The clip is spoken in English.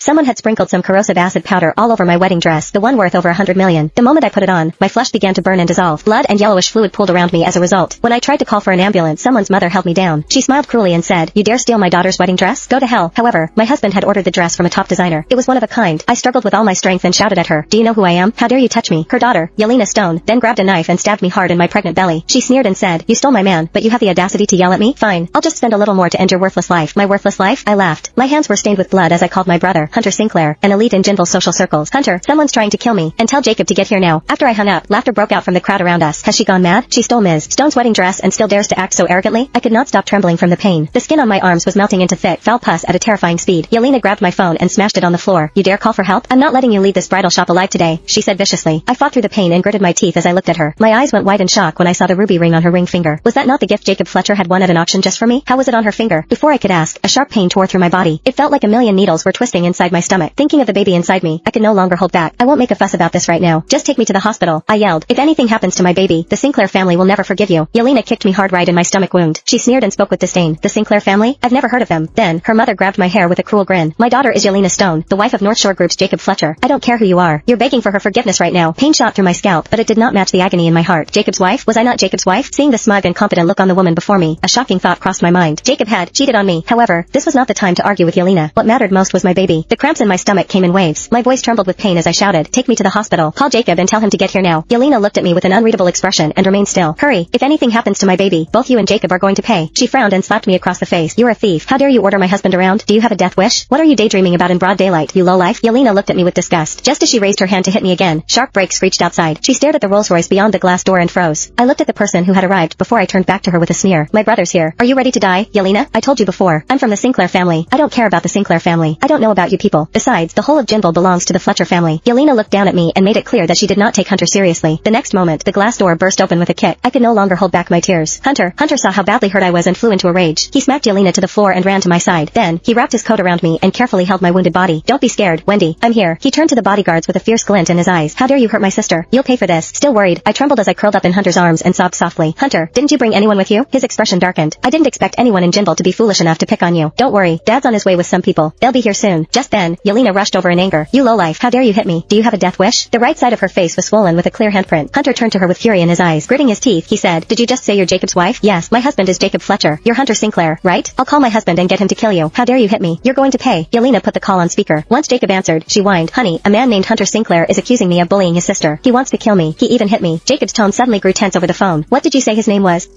Someone had sprinkled some corrosive acid powder all over my wedding dress, the one worth over 100 million. The moment I put it on, my flesh began to burn and dissolve. Blood and yellowish fluid pooled around me as a result. When I tried to call for an ambulance, someone's mother held me down. She smiled cruelly and said, "You dare steal my daughter's wedding dress? Go to hell." However, my husband had ordered the dress from a top designer. It was one of a kind. I struggled with all my strength and shouted at her, "Do you know who I am? How dare you touch me?" Her daughter, Yelena Stone, then grabbed a knife and stabbed me hard in my pregnant belly. She sneered and said, "You stole my man, but you have the audacity to yell at me? Fine, I'll just spend a little more to end your worthless life." My worthless life? I laughed. My hands were stained with blood as I called my brother, Hunter Sinclair, an elite in Jinville's social circles. "Hunter, someone's trying to kill me, and tell Jacob to get here now." After I hung up, laughter broke out from the crowd around us. Has she gone mad? She stole Ms. Stone's wedding dress and still dares to act so arrogantly? I could not stop trembling from the pain. The skin on my arms was melting into thick, foul pus at a terrifying speed. Yelena grabbed my phone and smashed it on the floor. "You dare call for help? I'm not letting you leave this bridal shop alive today," she said viciously. I fought through the pain and gritted my teeth as I looked at her. My eyes went wide in shock when I saw the ruby ring on her ring finger. Was that not the gift Jacob Fletcher had won at an auction just for me? How was it on her finger? Before I could ask, a sharp pain tore through my body. It felt like a million needles were twisting inside my stomach. Thinking of the baby inside me, I could no longer hold back. "I won't make a fuss about this right now. Just take me to the hospital," I yelled. "If anything happens to my baby, the Sinclair family will never forgive you." Yelena kicked me hard right in my stomach wound. She sneered and spoke with disdain. "The Sinclair family? I've never heard of them." Then, her mother grabbed my hair with a cruel grin. "My daughter is Yelena Stone, the wife of North Shore Group's Jacob Fletcher. I don't care who you are. You're begging for her forgiveness right now." Pain shot through my scalp, but it did not match the agony in my heart. Jacob's wife? Was I not Jacob's wife? Seeing the smug and confident look on the woman before me, a shocking thought crossed my mind. Jacob had cheated on me. However, this was not the time to argue with Yelena. What mattered most was my baby. The cramps in my stomach came in waves. My voice trembled with pain as I shouted, "Take me to the hospital. Call Jacob and tell him to get here now." Yelena looked at me with an unreadable expression and remained still. "Hurry. If anything happens to my baby, both you and Jacob are going to pay." She frowned and slapped me across the face. "You're a thief. How dare you order my husband around? Do you have a death wish? What are you daydreaming about in broad daylight, you lowlife?" Yelena looked at me with disgust. Just as she raised her hand to hit me again, sharp brakes screeched outside. She stared at the Rolls-Royce beyond the glass door and froze. I looked at the person who had arrived before I turned back to her with a sneer. "My brother's here. Are you ready to die, Yelena? I told you before. I'm from the Sinclair family. I don't care about the Sinclair family. I don't know about you people. Besides, the whole of Jinville belongs to the Fletcher family." Yelena looked down at me and made it clear that she did not take Hunter seriously. The next moment, the glass door burst open with a kick. I could no longer hold back my tears. Hunter saw how badly hurt I was and flew into a rage. He smacked Yelena to the floor and ran to my side. Then, he wrapped his coat around me and carefully held my wounded body. "Don't be scared, Wendy. I'm here." He turned to the bodyguards with a fierce glint in his eyes. "How dare you hurt my sister? You'll pay for this." Still worried, I trembled as I curled up in Hunter's arms and sobbed softly. "Hunter, didn't you bring anyone with you?" His expression darkened. "I didn't expect anyone in Jinville to be foolish enough to pick on you. Don't worry, Dad's on his way with some people. They'll be here soon." Just then, Yelena rushed over in anger. "You lowlife, how dare you hit me? Do you have a death wish?" The right side of her face was swollen with a clear handprint. Hunter turned to her with fury in his eyes. Gritting his teeth, he said, "Did you just say you're Jacob's wife?" "Yes, my husband is Jacob Fletcher. You're Hunter Sinclair, right? I'll call my husband and get him to kill you." "How dare you hit me? You're going to pay." Yelena put the call on speaker. Once Jacob answered, she whined, "Honey, a man named Hunter Sinclair is accusing me of bullying his sister. He wants to kill me. He even hit me." Jacob's tone suddenly grew tense over the phone. "What did you say his name was?"